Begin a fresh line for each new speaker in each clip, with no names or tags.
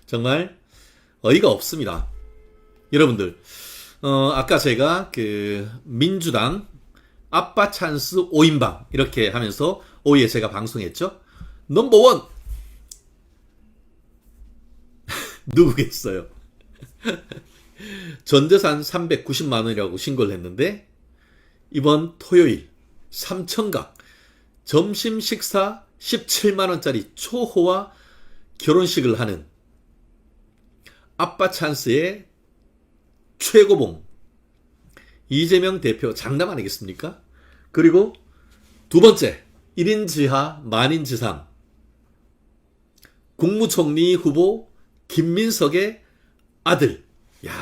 정말 어이가 없습니다. 여러분들, 아까 제가 민주당 아빠 찬스 5인방 이렇게 하면서 오후에 제가 방송했죠. 넘버원 누구겠어요? 전재산 390만 원이라고 신고를 했는데 이번 토요일 삼청각 점심 식사 17만 원짜리 초호화 결혼식을 하는 아빠 찬스의 최고봉 이재명 대표 장남 아니겠습니까? 그리고 두 번째 1인 지하 만인 지상 국무총리 후보 김민석의 아들. 야,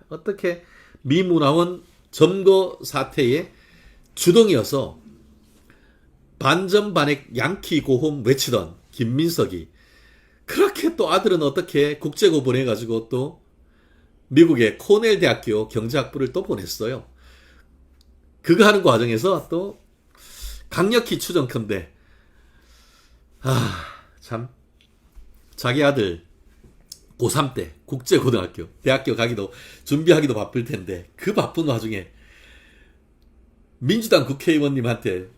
어떻게 미문화원 점거 사태의 주동이어서 반전반액 양키 고홈 외치던 김민석이 그렇게 또 아들은 어떻게 국제고 보내가지고 또 미국의 코넬 대학교 경제학부를 또 보냈어요. 그거 하는 과정에서 또 강력히 추정컨대 참 자기 아들 고3 때 국제고등학교 대학교 가기도 준비하기도 바쁠 텐데 그 바쁜 와중에 민주당 국회의원님한테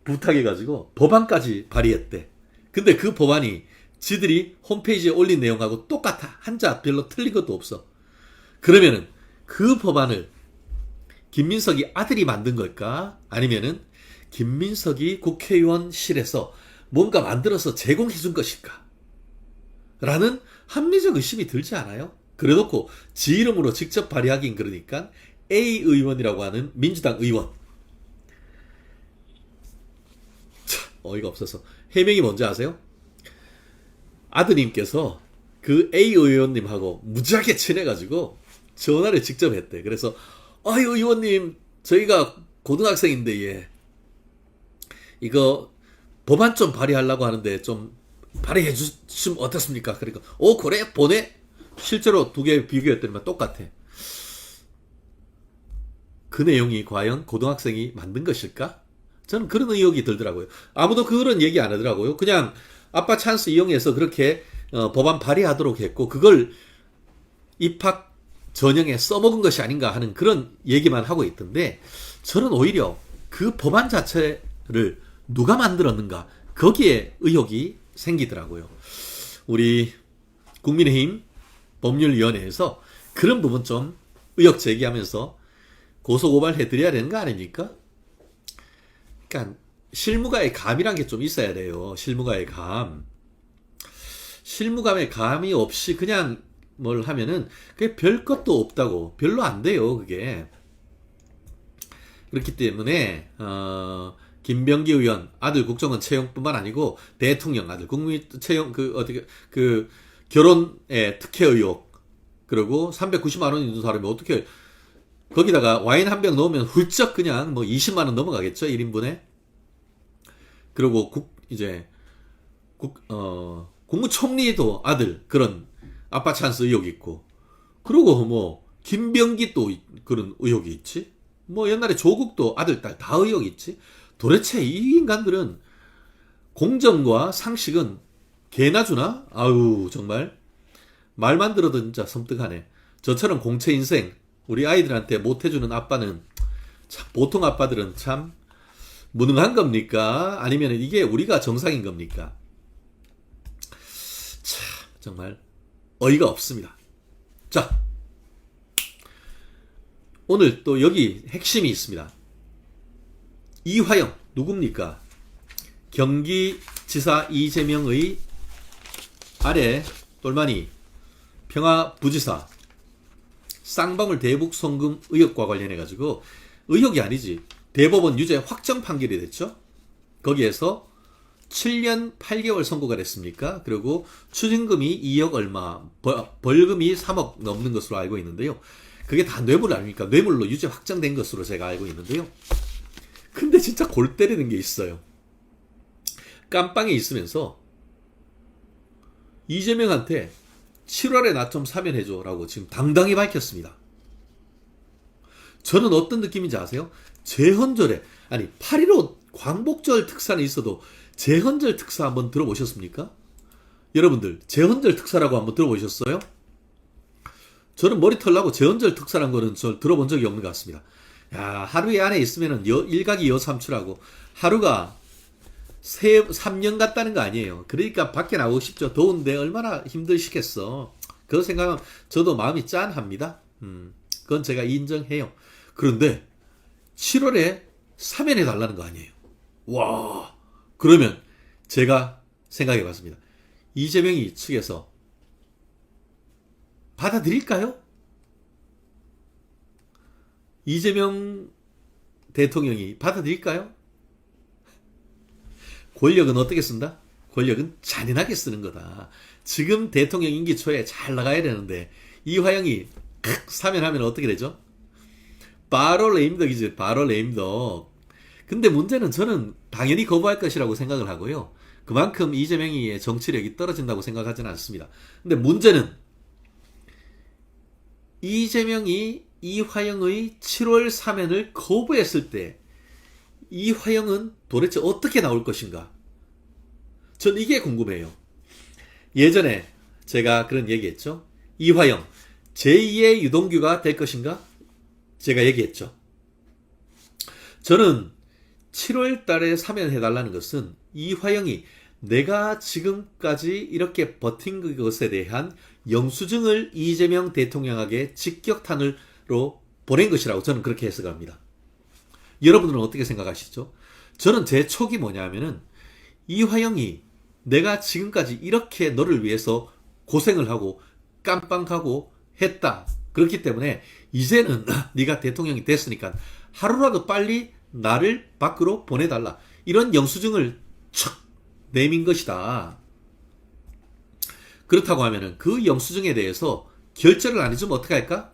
부탁해가지고 법안까지 발의했대. 근데 그 법안이 지들이 홈페이지에 올린 내용하고 똑같아. 한자 별로 틀린 것도 없어. 그러면은 그 법안을 김민석이 아들이 만든 걸까? 아니면은 김민석이 국회의원실에서 뭔가 만들어서 제공해 준 것일까? 라는 합리적 의심이 들지 않아요? 그래놓고 지 이름으로 직접 발의하긴 그러니까 A 의원이라고 하는 민주당 의원. 참 어이가 없어서 해명이 뭔지 아세요? 아드님께서 그 A 의원님하고 무지하게 친해가지고 전화를 직접 했대. 그래서 아유 의원님 저희가 고등학생인데 예 이거 법안 좀 발의하려고 하는데 좀 발의해 주시면 어떻습니까? 그러니까 그래 보내. 실제로 두 개 비교했더니 똑같아. 그 내용이 과연 고등학생이 만든 것일까? 저는 그런 의혹이 들더라고요. 아무도 그런 얘기 안 하더라고요. 그냥 아빠 찬스 이용해서 그렇게 법안 발의하도록 했고 그걸 입학 전형에 써먹은 것이 아닌가 하는 그런 얘기만 하고 있던데 저는 오히려 그 법안 자체를 누가 만들었는가 거기에 의혹이 생기더라고요. 우리 국민의힘 법률위원회에서 그런 부분 좀 의혹 제기하면서 고소고발 해드려야 되는 거 아닙니까? 그러니까 실무가의 감이란 게 좀 있어야 돼요. 실무가의 감. 실무감의 감이 없이 그냥 뭘 하면은 그게 별 것도 없다고. 별로 안 돼요. 그게. 그렇기 때문에 김병기 의원 아들 국정원 채용뿐만 아니고 대통령 아들 국민 채용 결혼의 특혜 의혹 그리고 390만 원 있는 사람이 어떻게 거기다가 와인 한 병 넣으면 훌쩍 그냥 20만 원 넘어가겠죠 1인분에. 그리고 국무총리도 아들 그런 아빠 찬스 의혹이 있고 그리고 김병기 또 그런 의혹이 있지. 옛날에 조국도 아들 딸 다 의혹이 있지. 도대체 이 인간들은 공정과 상식은 개나 주나? 아유 정말 말만 들어도 진짜 섬뜩하네. 저처럼 공채 인생 우리 아이들한테 못해주는 아빠는 참 보통 아빠들은 참 무능한 겁니까? 아니면 이게 우리가 정상인 겁니까? 참 정말 어이가 없습니다. 자 오늘 또 여기 핵심이 있습니다. 이화영 누굽니까? 경기지사 이재명의 아래 똘마니 평화부지사 쌍방울 대북 송금 의혹과 관련해가지고 의혹이 아니지 대법원 유죄 확정 판결이 됐죠. 거기에서 7년 8개월 선고가 됐습니까? 그리고 추징금이 2억 얼마 벌금이 3억 넘는 것으로 알고 있는데요. 그게 다 뇌물 아닙니까? 뇌물로 유죄 확정된 것으로 제가 알고 있는데요. 근데 진짜 골 때리는 게 있어요. 깜빵에 있으면서 이재명한테 7월에 나 좀 사면해줘 라고 지금 당당히 밝혔습니다. 저는 어떤 느낌인지 아세요? 제헌절에 8.15 광복절 특사는 있어도 제헌절 특사 한번 들어보셨습니까? 여러분들 재헌절 특사라고 한번 들어보셨어요? 저는 머리털 나고 재헌절 특사란 거는 저 들어본 적이 없는 것 같습니다. 야, 하루에 안에 있으면은 일각이 여삼출하고 하루가 3년 같다는 거 아니에요. 그러니까 밖에 나오고 싶죠. 더운데 얼마나 힘드시겠어. 그거 생각하면 저도 마음이 짠합니다. 그건 제가 인정해요. 그런데 7월에 사면해 달라는 거 아니에요. 와, 그러면 제가 생각해 봤습니다. 이재명이 측에서 받아들일까요? 이재명 대통령이 받아들일까요? 권력은 어떻게 쓴다? 권력은 잔인하게 쓰는 거다. 지금 대통령 임기 초에 잘 나가야 되는데 이화영이 사면하면 어떻게 되죠? 바로 레임덕이지, 바로 레임덕. 근데 문제는 저는 당연히 거부할 것이라고 생각을 하고요. 그만큼 이재명이의 정치력이 떨어진다고 생각하지는 않습니다. 근데 문제는 이재명이 이화영의 7월 사면을 거부했을 때 이화영은 도대체 어떻게 나올 것인가? 전 이게 궁금해요. 예전에 제가 그런 얘기했죠. 이화영 제2의 유동규가 될 것인가? 제가 얘기했죠. 저는 7월 달에 사면해달라는 것은 이화영이 내가 지금까지 이렇게 버틴 것에 대한 영수증을 이재명 대통령에게 직격탄으로 보낸 것이라고 저는 그렇게 해석합니다. 여러분들은 어떻게 생각하시죠? 저는 제 촉이 뭐냐면은 이화영이 내가 지금까지 이렇게 너를 위해서 고생을 하고 깜빵하고 했다. 그렇기 때문에 이제는 네가 대통령이 됐으니까 하루라도 빨리 나를 밖으로 보내달라. 이런 영수증을 척 내민 것이다. 그렇다고 하면은 그 영수증에 대해서 결재를 안 해주면 어떻게 할까?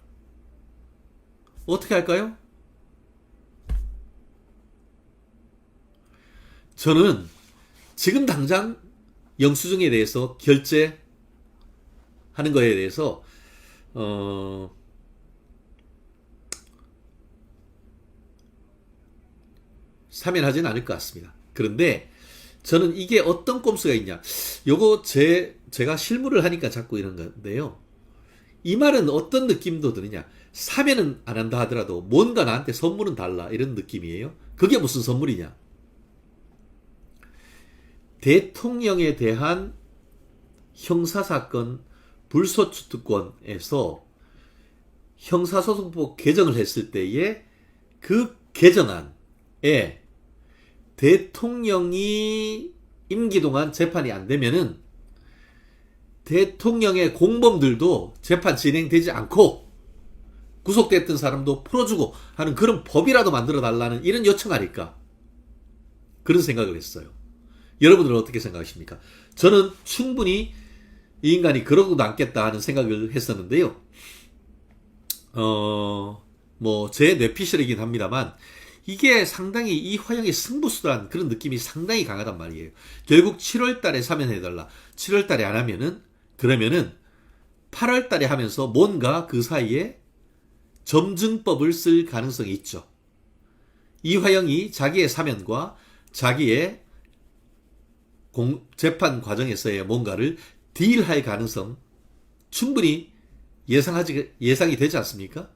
어떻게 할까요? 저는 지금 당장 영수증에 대해서 결재하는 거에 대해서 사면하지는 않을 것 같습니다. 그런데 저는 이게 어떤 꼼수가 있냐. 요거 제가 실무를 하니까 자꾸 이런 건데요. 이 말은 어떤 느낌도 드느냐. 사면은 안 한다 하더라도 뭔가 나한테 선물은 달라. 이런 느낌이에요. 그게 무슨 선물이냐. 대통령에 대한 형사사건 불소추특권에서 형사소송법 개정을 했을 때에 그 개정안에 대통령이 임기 동안 재판이 안 되면은 대통령의 공범들도 재판 진행되지 않고 구속됐던 사람도 풀어주고 하는 그런 법이라도 만들어 달라는 이런 요청 아닐까? 그런 생각을 했어요. 여러분들은 어떻게 생각하십니까? 저는 충분히 이 인간이 그러고 남겠다 하는 생각을 했었는데요. 제 뇌피셜이긴 합니다만 이게 상당히 이화영의 승부수란 그런 느낌이 상당히 강하단 말이에요. 결국 7월 달에 사면해달라. 7월 달에 안 하면은 그러면은 8월 달에 하면서 뭔가 그 사이에 점증법을 쓸 가능성이 있죠. 이화영이 자기의 사면과 자기의 재판 과정에서의 뭔가를 딜할 가능성 충분히 예상이 되지 않습니까?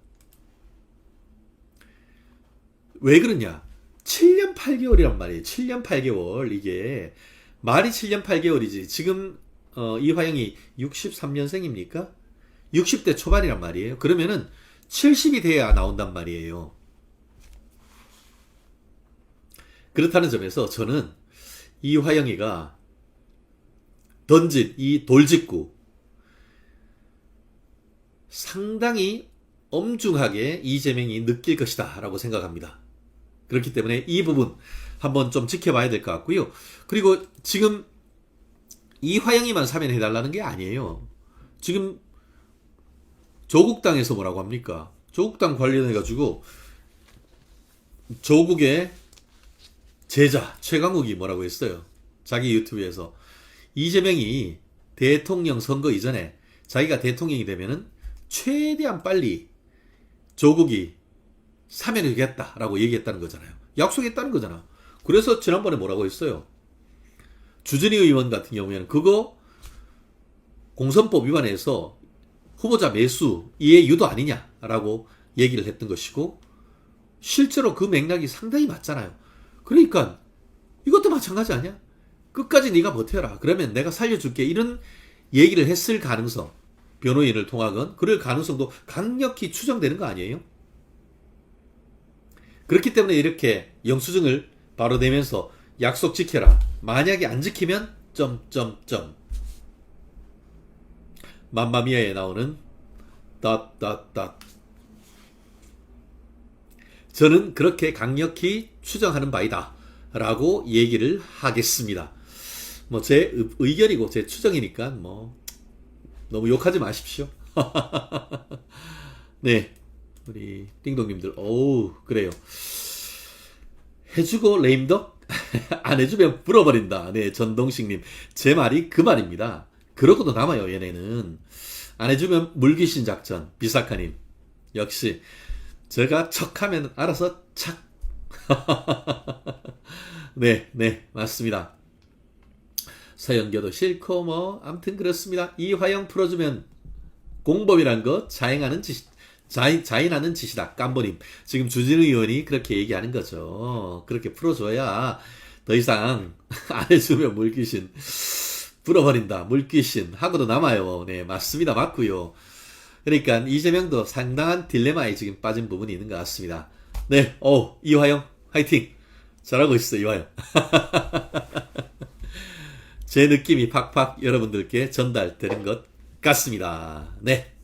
왜 그러냐? 7년 8개월이란 말이에요. 7년 8개월. 이게 말이 7년 8개월이지. 지금 이화영이 63년생입니까? 60대 초반이란 말이에요. 그러면은 70이 돼야 나온단 말이에요. 그렇다는 점에서 저는 이화영이가 던진 이 돌직구 상당히 엄중하게 이재명이 느낄 것이다 라고 생각합니다. 그렇기 때문에 이 부분 한번 좀 지켜봐야 될 것 같고요. 그리고 지금 이화영이만 사면해달라는 게 아니에요. 지금 조국당에서 뭐라고 합니까? 조국당 관련해가지고 조국의 제자 최강욱이 뭐라고 했어요? 자기 유튜브에서 이재명이 대통령 선거 이전에 자기가 대통령이 되면은 최대한 빨리 조국이 사면해주겠다라고 얘기했다는 거잖아요. 약속했다는 거잖아. 그래서 지난번에 뭐라고 했어요? 주진희 의원 같은 경우에는 그거 공선법 위반해서 후보자 매수 이해 유도 아니냐라고 얘기를 했던 것이고, 실제로 그 맥락이 상당히 맞잖아요. 그러니까 이것도 마찬가지 아니야? 끝까지 네가 버텨라. 그러면 내가 살려줄게. 이런 얘기를 했을 가능성, 변호인을 통하건 그럴 가능성도 강력히 추정되는 거 아니에요? 그렇기 때문에 이렇게 영수증을 바로 내면서 약속 지켜라. 만약에 안 지키면 점점점. 맘마미아에 나오는 닷닷닷. 저는 그렇게 강력히 추정하는 바이다 라고 얘기를 하겠습니다. 뭐 제 의견이고 제 추정이니까 뭐 너무 욕하지 마십시오. 네, 우리 띵동님들, 어우 그래요. 해주고 레임덕 안 해주면 불어버린다. 네, 전동식님, 제 말이 그 말입니다. 그러고도 남아요. 얘네는 안 해주면 물귀신 작전. 비사카님, 역시 제가 척하면 알아서 착. 네, 네, 맞습니다. 서연겨도 싫고 뭐 암튼 그렇습니다. 이화영 풀어주면 공범이란 거 자행하는 짓, 자인하는 짓이다. 깜보님, 지금 주진우 의원이 그렇게 얘기하는 거죠. 그렇게 풀어줘야 더 이상 안 해주면 물귀신 불어버린다. 물귀신 하고도 남아요. 네, 맞습니다. 맞고요. 그러니까 이재명도 상당한 딜레마에 지금 빠진 부분이 있는 것 같습니다. 네, 이화영 화이팅. 잘하고 있어, 이화영. 제 느낌이 팍팍 여러분들께 전달되는 것 같습니다. 네.